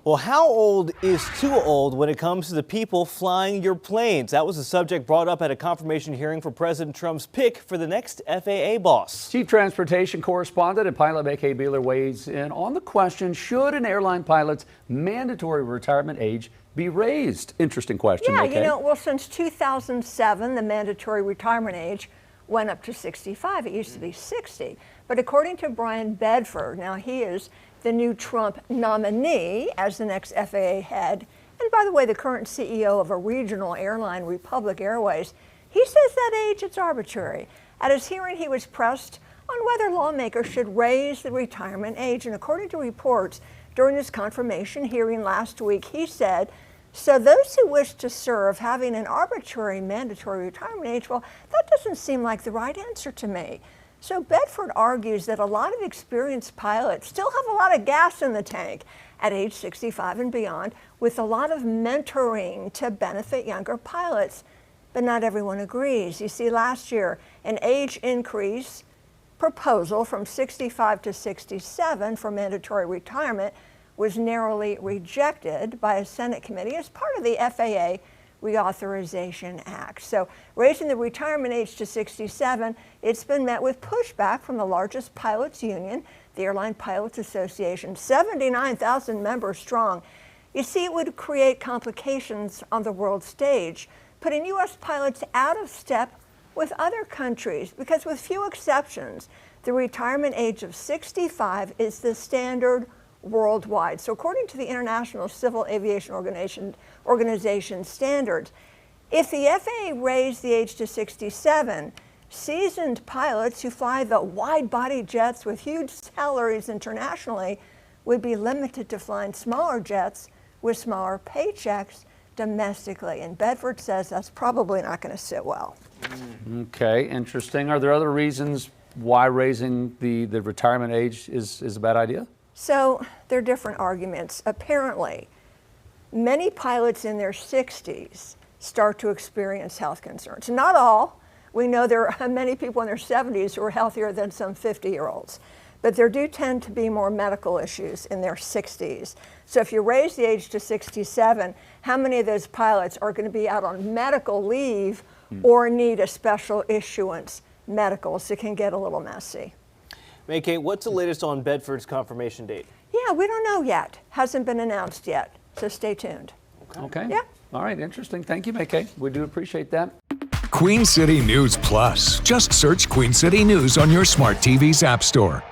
Well, how old is too old when it comes to the people flying your planes? That was the subject brought up at a confirmation hearing for President Trump's pick for the next FAA boss. Chief Transportation Correspondent and pilot MayCay Beeler weighs in on the question, should an airline pilot's mandatory retirement age be raised? Interesting question, Yeah, MayCay. well, since 2007, the mandatory retirement age went up to 65. It used to be 60. But according to Bryan Bedford, now he is the new Trump nominee as the next FAA head, and by the way, the current CEO of a regional airline, Republic Airways, he says that age is arbitrary. At his hearing, he was pressed on whether lawmakers should raise the retirement age, and according to reports during his confirmation hearing last week, he said, so those who wish to serve having an arbitrary mandatory retirement age, well, that doesn't seem like the right answer to me. So Bedford argues that a lot of experienced pilots still have a lot of gas in the tank at age 65 and beyond, with a lot of mentoring to benefit younger pilots. But not everyone agrees. You see, last year, an age increase proposal from 65 to 67 for mandatory retirement was narrowly rejected by a Senate committee as part of the FAA Reauthorization Act. So raising the retirement age to 67, it's been met with pushback from the largest pilots union, the Airline Pilots Association, 79,000 members strong. You see, it would create complications on the world stage, putting U.S. pilots out of step with other countries, because with few exceptions, the retirement age of 65 is the standard worldwide. So according to the International Civil Aviation Organization standards, if the FAA raised the age to 67, seasoned pilots who fly the wide-body jets with huge salaries internationally would be limited to flying smaller jets with smaller paychecks domestically. And Bedford says that's probably not going to sit well. Okay, interesting. Are there other reasons why raising the retirement age is a bad idea? So there are different arguments. Apparently, many pilots in their 60s start to experience health concerns. Not all. We know there are many people in their 70s who are healthier than some 50-year-olds. But there do tend to be more medical issues in their 60s. So if you raise the age to 67, how many of those pilots are going to be out on medical leave or need a special issuance medical? So it can get a little messy. MayCay, what's the latest on Bedford's confirmation date? Yeah, we don't know yet. Hasn't been announced yet. So stay tuned. Okay. Yeah. All right, interesting. Thank you, MayCay. We do appreciate that. Queen City News Plus. Just search Queen City News on your smart TV's app store.